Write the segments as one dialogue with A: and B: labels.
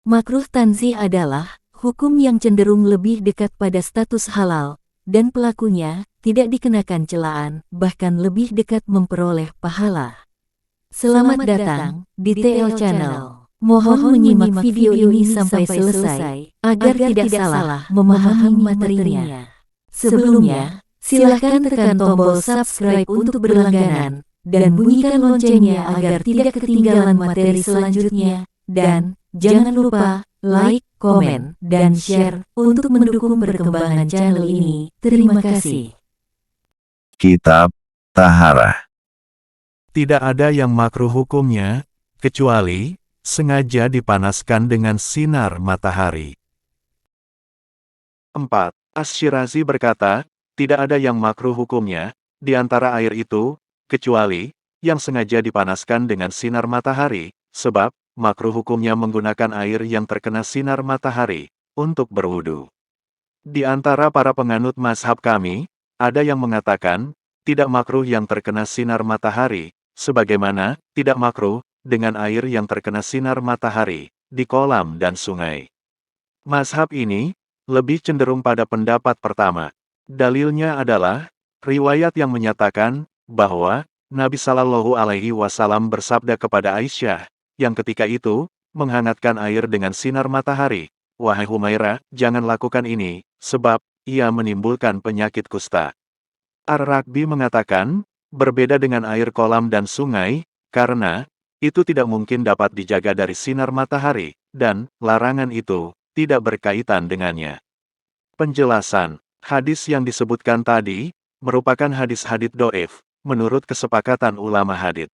A: Makruh tanzih adalah hukum yang cenderung lebih dekat pada status halal, dan pelakunya tidak dikenakan celaan, bahkan lebih dekat memperoleh pahala. Selamat datang di TL Channel. Mohon menyimak video ini sampai selesai, agar tidak salah memahami materinya. Sebelumnya, silahkan tekan tombol subscribe untuk berlangganan, dan bunyikan loncengnya agar tidak ketinggalan materi selanjutnya, dan jangan lupa like, komen, dan share untuk mendukung perkembangan channel ini. Terima kasih.
B: Kitab Taharah.
C: Tidak ada yang makruh hukumnya, kecuali sengaja dipanaskan dengan sinar matahari. 4. Asy-Syirazi berkata, tidak ada yang makruh hukumnya, di antara air itu, kecuali yang sengaja dipanaskan dengan sinar matahari, sebab makruh hukumnya menggunakan air yang terkena sinar matahari untuk berwudu. Di antara para penganut mazhab kami, ada yang mengatakan, tidak makruh yang terkena sinar matahari, sebagaimana tidak makruh dengan air yang terkena sinar matahari di kolam dan sungai. Mazhab ini lebih cenderung pada pendapat pertama. Dalilnya adalah riwayat yang menyatakan bahwa Nabi Shallallahu Alaihi Wasallam bersabda kepada Aisyah, yang ketika itu menghangatkan air dengan sinar matahari, "Wahai Humairah, jangan lakukan ini, sebab ia menimbulkan penyakit kusta." Ar-Rakbi mengatakan, berbeda dengan air kolam dan sungai, karena itu tidak mungkin dapat dijaga dari sinar matahari, dan larangan itu tidak berkaitan dengannya. Penjelasan, hadis yang disebutkan tadi, merupakan hadis-hadits dhaif, menurut kesepakatan ulama hadits.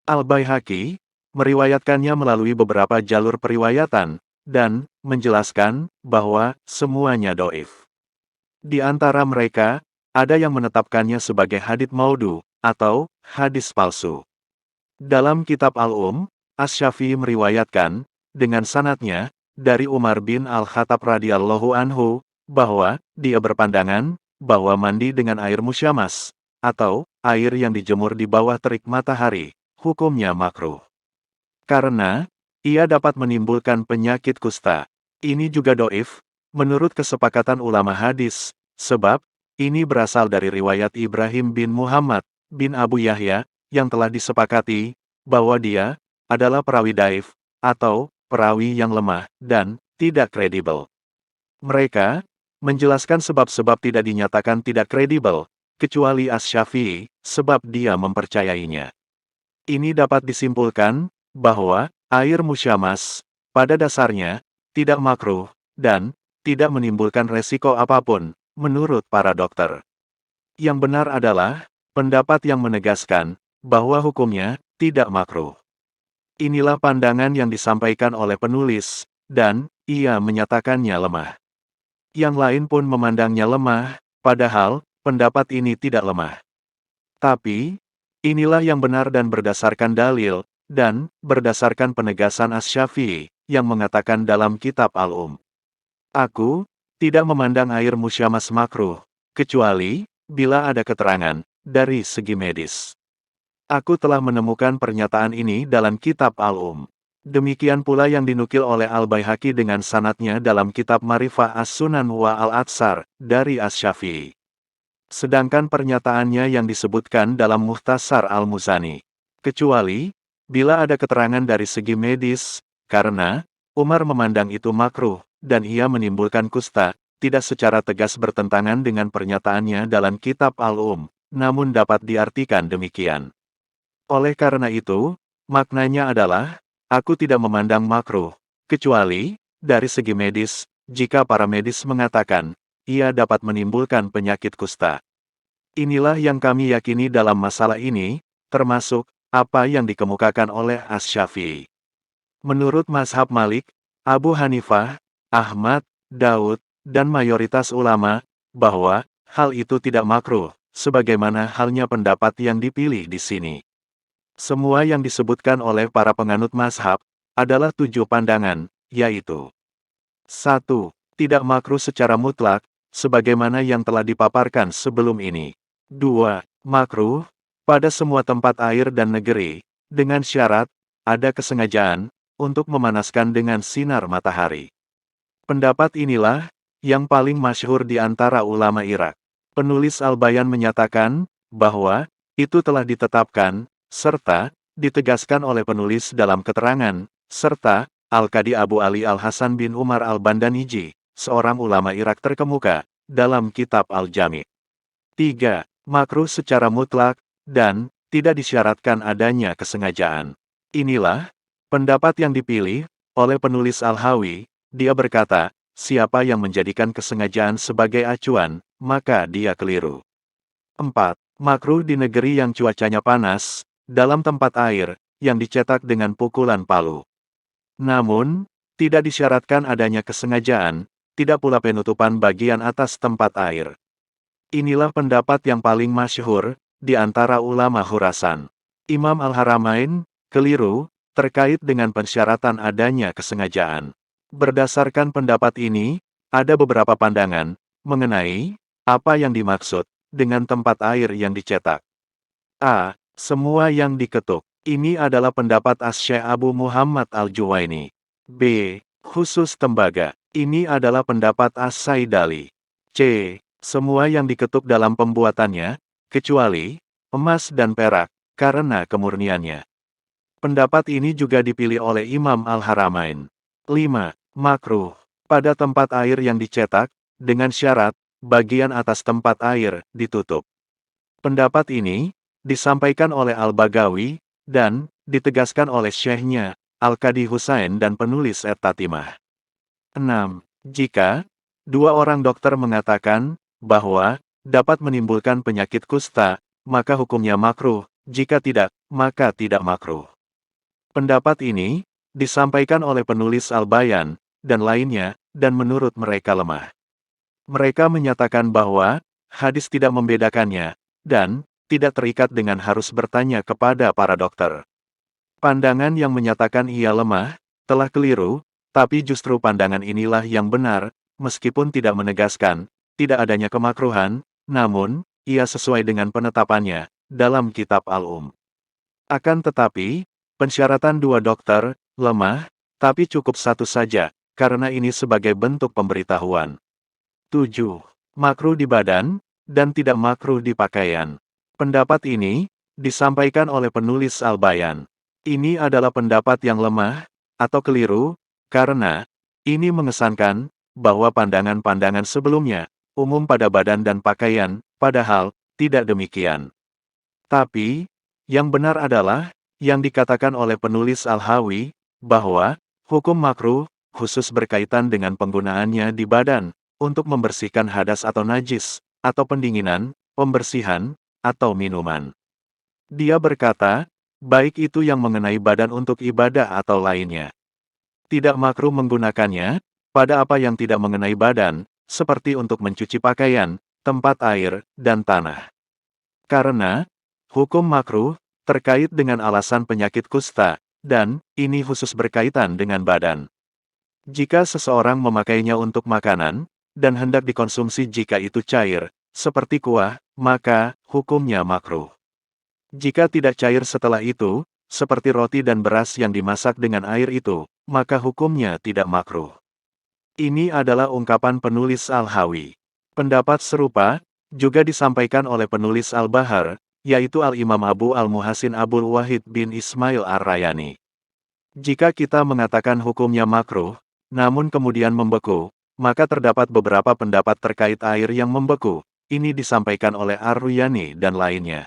C: Al-Baihaqi meriwayatkannya melalui beberapa jalur periwayatan, dan menjelaskan bahwa semuanya dhaif. Di antara mereka, ada yang menetapkannya sebagai hadits maudhu, atau hadis palsu. Dalam kitab Al-Um, Asy-Syafi'i meriwayatkan, dengan sanadnya, dari Umar bin Al-Khattab radhiyallahu anhu, bahwa dia berpandangan bahwa mandi dengan air musyamas, atau air yang dijemur di bawah terik matahari, hukumnya makruh. Karena ia dapat menimbulkan penyakit kusta. Ini juga dhaif, menurut kesepakatan ulama hadis, sebab ini berasal dari riwayat Ibrahim bin Muhammad bin Abu Yahya, yang telah disepakati bahwa dia adalah perawi dhaif, atau perawi yang lemah, dan tidak kredibel. Mereka menjelaskan sebab-sebab tidak dinyatakan tidak kredibel, kecuali Asy-Syafi'i, sebab dia mempercayainya. Ini dapat disimpulkan bahwa air musyamas, pada dasarnya, tidak makruh, dan tidak menimbulkan resiko apapun, menurut para dokter. Yang benar adalah pendapat yang menegaskan bahwa hukumnya tidak makruh. Inilah pandangan yang disampaikan oleh penulis, dan ia menyatakannya lemah. Yang lain pun memandangnya lemah, padahal pendapat ini tidak lemah. Tapi inilah yang benar dan berdasarkan dalil, dan berdasarkan penegasan Asy-Syafi'i, yang mengatakan dalam kitab Al-Um, "Aku tidak memandang air musyamas makruh, kecuali bila ada keterangan dari segi medis." Aku telah menemukan pernyataan ini dalam kitab Al-Um. Demikian pula yang dinukil oleh Al-Baihaqi dengan sanadnya dalam kitab Ma'rifah As-Sunan wa Al-Atsar, dari Asy-Syafi'i. Sedangkan pernyataannya yang disebutkan dalam Mukhtasar Al-Muzani. Kecuali bila ada keterangan dari segi medis, karena Umar memandang itu makruh, dan ia menimbulkan kusta, tidak secara tegas bertentangan dengan pernyataannya dalam kitab Al-Um, namun dapat diartikan demikian. Oleh karena itu, maknanya adalah, aku tidak memandang makruh, kecuali dari segi medis, jika para medis mengatakan, ia dapat menimbulkan penyakit kusta. Inilah yang kami yakini dalam masalah ini, termasuk apa yang dikemukakan oleh Asy-Syafi'i. Menurut mazhab Malik, Abu Hanifah, Ahmad, Daud, dan mayoritas ulama, bahwa hal itu tidak makruh, sebagaimana halnya pendapat yang dipilih di sini. Semua yang disebutkan oleh para penganut mazhab adalah 7 pandangan, yaitu 1. Tidak makruh secara mutlak, sebagaimana yang telah dipaparkan sebelum ini. 2. Makruh pada semua tempat air dan negeri, dengan syarat ada kesengajaan, untuk memanaskan dengan sinar matahari. Pendapat inilah yang paling masyhur di antara ulama Irak. Penulis Al-Bayan menyatakan bahwa itu telah ditetapkan, serta ditegaskan oleh penulis dalam keterangan, serta Al-Qadi Abu Ali Al-Hasan bin Umar Al-Bandaniji, seorang ulama Irak terkemuka, dalam kitab Al-Jami'. 3. Makruh secara mutlak, dan tidak disyaratkan adanya kesengajaan. Inilah pendapat yang dipilih oleh penulis Al-Hawi. Dia berkata, siapa yang menjadikan kesengajaan sebagai acuan, maka dia keliru. 4. Makruh di negeri yang cuacanya panas, dalam tempat air, yang dicetak dengan pukulan palu. Namun, tidak disyaratkan adanya kesengajaan, tidak pula penutupan bagian atas tempat air. Inilah pendapat yang paling masyhur di antara ulama Khurasan. Imam Al-Haramain keliru terkait dengan pensyaratan adanya kesengajaan. Berdasarkan pendapat ini, ada beberapa pandangan mengenai apa yang dimaksud dengan tempat air yang dicetak. A. Semua yang diketuk. Ini adalah pendapat Asy-Syaikh Abu Muhammad Al-Juwaini. B. Khusus tembaga. Ini adalah pendapat As-Saidali. C. Semua yang diketuk dalam pembuatannya, kecuali emas dan perak, karena kemurniannya. Pendapat ini juga dipilih oleh Imam Al-Haramain. 5. Makruh. Pada tempat air yang dicetak, dengan syarat, bagian atas tempat air ditutup. Pendapat ini disampaikan oleh Al-Bagawi, dan ditegaskan oleh syekhnya, Al-Qadi Husain dan penulis At-Tatimah. 6. Jika dua orang dokter mengatakan bahwa dapat menimbulkan penyakit kusta, maka hukumnya makruh, jika tidak, maka tidak makruh. Pendapat ini disampaikan oleh penulis Al-Bayan dan lainnya, dan menurut mereka lemah. Mereka menyatakan bahwa hadis tidak membedakannya, dan tidak terikat dengan harus bertanya kepada para dokter. Pandangan yang menyatakan ia lemah telah keliru, tapi justru pandangan inilah yang benar, meskipun tidak menegaskan tidak adanya kemakruhan, namun ia sesuai dengan penetapannya dalam kitab Al-Um. Akan tetapi, pensyaratan dua dokter lemah, tapi cukup satu saja, karena ini sebagai bentuk pemberitahuan. 7. Makruh di badan, dan tidak makruh di pakaian. Pendapat ini disampaikan oleh penulis Al-Bayan. Ini adalah pendapat yang lemah, atau keliru, karena ini mengesankan bahwa pandangan-pandangan sebelumnya umum pada badan dan pakaian, padahal tidak demikian. Tapi, yang benar adalah yang dikatakan oleh penulis Al-Hawi, bahwa hukum makruh khusus berkaitan dengan penggunaannya di badan untuk membersihkan hadas atau najis, atau pendinginan, pembersihan, atau minuman. Dia berkata, baik itu yang mengenai badan untuk ibadah atau lainnya. Tidak makruh menggunakannya pada apa yang tidak mengenai badan, seperti untuk mencuci pakaian, tempat air, dan tanah. Karena hukum makruh terkait dengan alasan penyakit kusta, dan ini khusus berkaitan dengan badan. Jika seseorang memakainya untuk makanan, dan hendak dikonsumsi jika itu cair, seperti kuah, maka hukumnya makruh. Jika tidak cair setelah itu, seperti roti dan beras yang dimasak dengan air itu, maka hukumnya tidak makruh. Ini adalah ungkapan penulis Al-Hawi. Pendapat serupa juga disampaikan oleh penulis Al-Bahar, yaitu Al-Imam Abu Al-Muhasin Abul Wahid bin Ismail Ar-Rayani. Jika kita mengatakan hukumnya makruh, namun kemudian membeku, maka terdapat beberapa pendapat terkait air yang membeku. Ini disampaikan oleh Ar-Ruyani dan lainnya.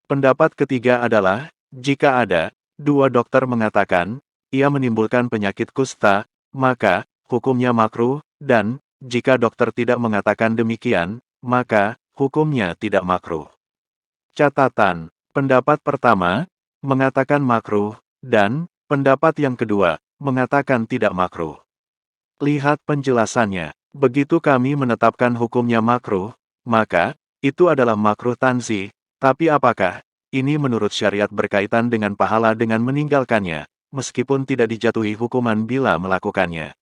C: Pendapat ketiga adalah, jika ada dua dokter mengatakan ia menimbulkan penyakit kusta, maka hukumnya makruh, dan jika dokter tidak mengatakan demikian, maka hukumnya tidak makruh. Catatan, pendapat pertama mengatakan makruh, dan pendapat yang kedua mengatakan tidak makruh. Lihat penjelasannya. Begitu kami menetapkan hukumnya makruh, maka itu adalah makruh tanzih, tapi apakah ini menurut syariat berkaitan dengan pahala dengan meninggalkannya, meskipun tidak dijatuhi hukuman bila melakukannya?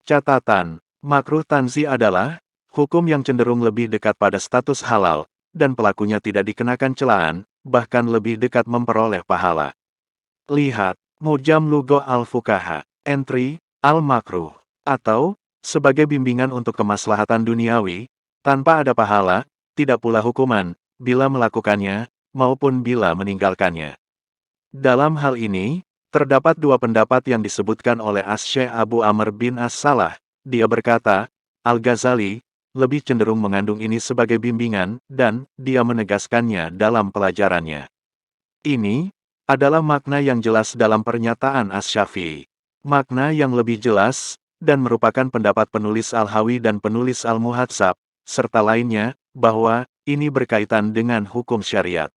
C: Catatan, makruh tanzih adalah hukum yang cenderung lebih dekat pada status halal, dan pelakunya tidak dikenakan celaan, bahkan lebih dekat memperoleh pahala. Lihat Mujam Lugo Al-Fukaha, entry, Al-Makruh, atau, sebagai bimbingan untuk kemaslahatan duniawi, tanpa ada pahala, tidak pula hukuman, bila melakukannya, maupun bila meninggalkannya. Dalam hal ini, terdapat dua pendapat yang disebutkan oleh Asy-Syaikh Abu Amr bin As-Salah. Dia berkata, Al-Ghazali lebih cenderung mengandung ini sebagai bimbingan, dan dia menegaskannya dalam pelajarannya. Ini adalah makna yang jelas dalam pernyataan Asy-Syafi'i. Makna yang lebih jelas, dan merupakan pendapat penulis Al-Hawi dan penulis Al-Muhadzab, serta lainnya, bahwa ini berkaitan dengan hukum syariat.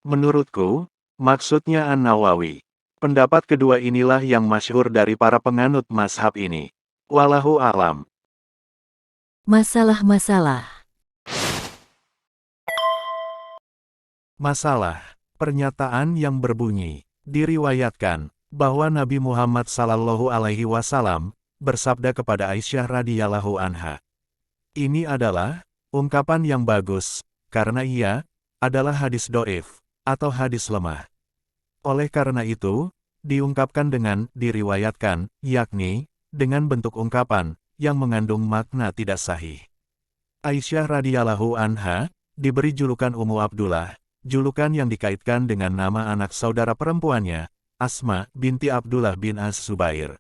C: Menurutku, maksudnya An-Nawawi. Pendapat kedua inilah yang masyhur dari para penganut mazhab ini. Wallahu a'lam.
A: Masalah-masalah.
C: Masalah. Pernyataan yang berbunyi, diriwayatkan, bahwa Nabi Muhammad Sallallahu Alaihi Wasallam bersabda kepada Aisyah radhiyallahu anha. Ini adalah ungkapan yang bagus, karena ia adalah hadis doif, atau hadis lemah. Oleh karena itu, diungkapkan dengan diriwayatkan, yakni, dengan bentuk ungkapan, yang mengandung makna tidak sahih. Aisyah radhiyallahu anha diberi julukan Ummu Abdullah, julukan yang dikaitkan dengan nama anak saudara perempuannya, Asma binti Abdullah bin Az-Zubair.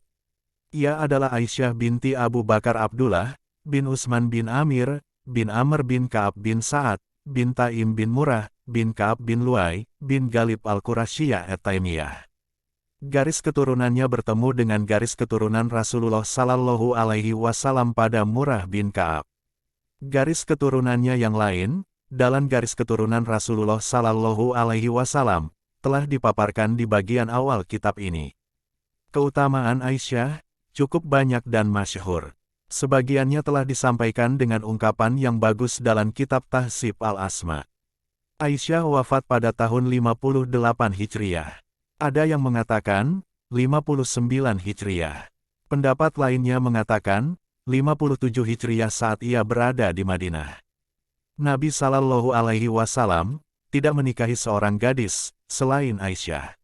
C: Ia adalah Aisyah binti Abu Bakar Abdullah, bin Utsman bin Amir, bin Amr bin Ka'ab bin Sa'ad, bin Taim bin Murrah, bin Ka'ab bin Luay, bin Galib al-Qurasyiyah at-Taimiyah. Garis keturunannya bertemu dengan garis keturunan Rasulullah Sallallahu Alaihi Wasallam pada Murrah bin Ka'ab. Garis keturunannya yang lain, dalam garis keturunan Rasulullah Sallallahu Alaihi Wasallam, telah dipaparkan di bagian awal kitab ini. Keutamaan Aisyah cukup banyak dan masyhur. Sebagiannya telah disampaikan dengan ungkapan yang bagus dalam kitab Tahsib al-Asma. Aisyah wafat pada tahun 58 Hijriah. Ada yang mengatakan 59 Hijriah. Pendapat lainnya mengatakan 57 Hijriah saat ia berada di Madinah. Nabi Sallallahu Alaihi Wasallam tidak menikahi seorang gadis selain Aisyah.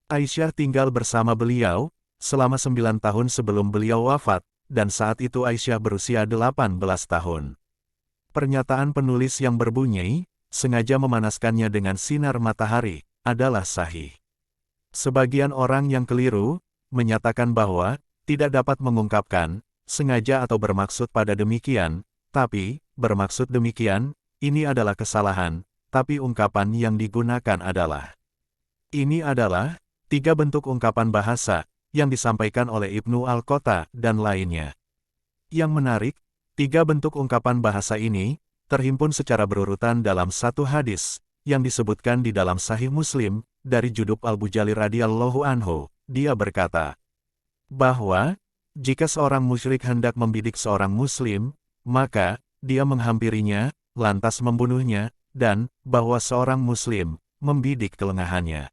C: Aisyah tinggal bersama beliau selama 9 tahun sebelum beliau wafat, dan saat itu Aisyah berusia 18 tahun. Pernyataan penulis yang berbunyi, sengaja memanaskannya dengan sinar matahari, adalah sahih. Sebagian orang yang keliru menyatakan bahwa tidak dapat mengungkapkan sengaja atau bermaksud pada demikian, tapi bermaksud demikian, ini adalah kesalahan, tapi ungkapan yang digunakan adalah. Ini adalah 3 bentuk ungkapan bahasa yang disampaikan oleh Ibnu Al-Qota dan lainnya. Yang menarik, 3 bentuk ungkapan bahasa ini terhimpun secara berurutan dalam satu hadis yang disebutkan di dalam Sahih Muslim dari Jundub Al-Bujali radhiyallahu anhu. Dia berkata bahwa jika seorang musyrik hendak membidik seorang muslim, maka dia menghampirinya, lantas membunuhnya, dan bahwa seorang muslim membidik kelengahannya.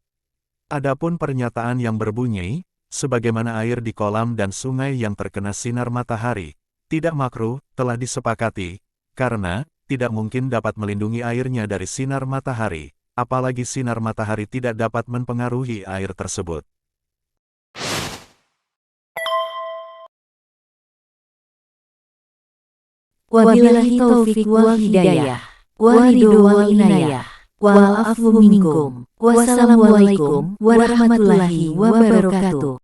C: Adapun pernyataan yang berbunyi, sebagaimana air di kolam dan sungai yang terkena sinar matahari, tidak makruh, telah disepakati, karena tidak mungkin dapat melindungi airnya dari sinar matahari, apalagi sinar matahari tidak dapat mempengaruhi air tersebut.
A: Wabillahi taufiq wal hidayah, wa ridho wal inayah, wal afu minkum, wassalamualaikum warahmatullahi wabarakatuh.